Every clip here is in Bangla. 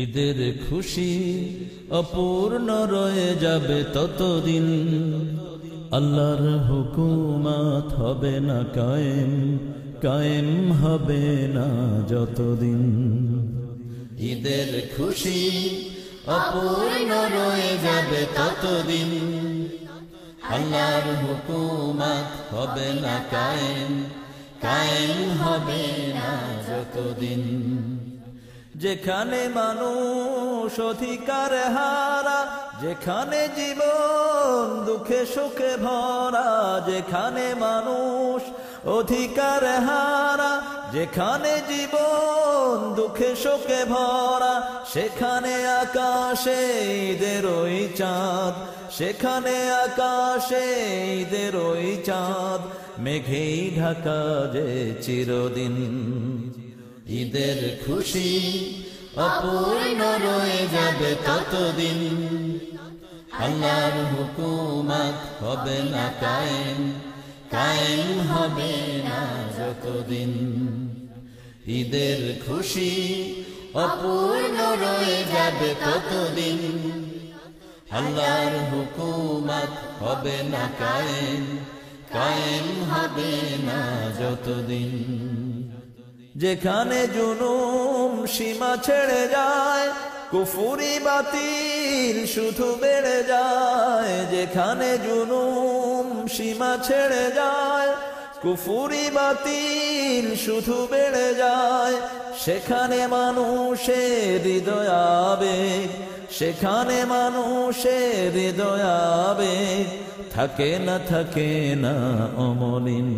ঈদের খুশি অপূর্ণ রয়ে যাবে ততদিন, আল্লাহর হুকুমত হবে না কায়েম, কায়েম হবে না যতদিন। ঈদের খুশি অপূর্ণ রয়ে যাবে ততদিন, আল্লাহর হুকুমত হবে না কায়েম, কায়েম হবে না যতদিন। যেখানে মানুষ অধিকার হারা, যেখানে জীবন দুঃখে সুখে ভরা, যেখানে মানুষ অধিকার হারা, যেখানে জীবন দুঃখে সুখে ভরা, সেখানে আকাশে ঈদের ওই চাঁদ, সেখানে আকাশে ঈদের ওই চাঁদ, মেঘেই ঢাকা যে চিরদিন। ঈদের খুশি অপূর্ণ রয়ে যাবে ততদিন, আল্লাহর হুকুমত হবে না কায়েম, কায়েম হবে না যতদিন। ঈদের খুশি অপূর্ণ রয়ে যাবে ততদিন, আল্লাহর হুকুমত হবে না কায়েম, কায়েম হবে না যতদিন। যেখানে জুলুম সীমা ছেড়ে যায়, কুফরি বাতিল শুধু বেড়ে যায়, যেখানে জুলুম সীমা ছেড়ে যায়, কুফরি বাতিল শুধু বেড়ে যায়, সেখানে মানুষের হৃদয় আবেগ, সেখানে মানুষের হৃদয় আবেগ, থাকে না অমলিন।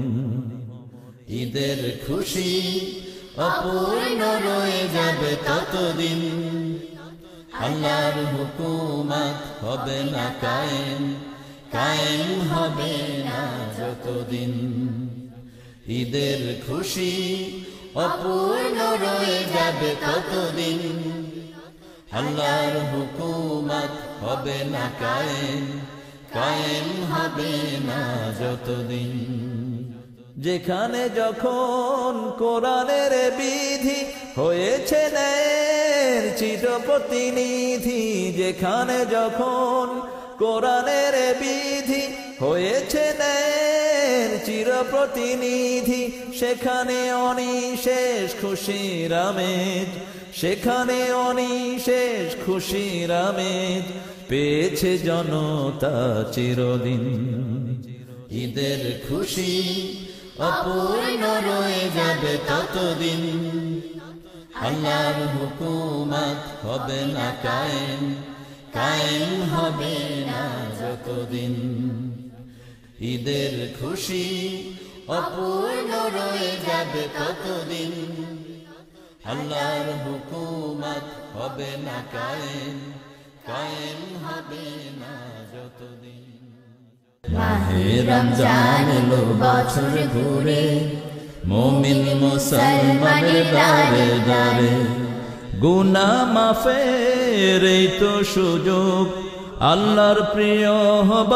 ঈদের খুশি অপূর্ণ রয়ে যাবে ততদিন, আল্লাহর হুকুমত হবে না কায়েম, কায়েম হবে না যতদিন। ঈদের খুশি অপূর্ণ রয়ে যাবে ততদিন, আল্লাহর হুকুমত হবে না কায়েম, কায়েম হবে না যতদিন। যেখানে যখন কোরআনের বিধি হয়েছে ন্যায়ের চিরপ্রতিনিধি, যেখানে যখন কোরআনের বিধি হয়েছে ন্যায়ের চিরপ্রতিনিধি, সেখানে অনিশেষ খুশির আমেজ, সেখানে অনিশেষ খুশির আমেজ, পেয়েছে জনতা চিরদিন। ঈদের খুশি অপূর্ণ রয়ে যাবে ততদিন, আল্লাহর হুকুমত হবে না কায়েম, কায়েম হবে না যতদিন। ঈদের খুশি অপূর্ণ রয়ে যাবে ততদিন, আল্লাহর হুকুমত হবে না কায়েম, কায়েম হবে না যতদিন। মাহে রমজান এলো বছর ঘুরে, মুমিন মুসলমানের দারে দারে, গুনাহ মাফের এই তো সুযোগ, আল্লাহর প্রিয় হবা।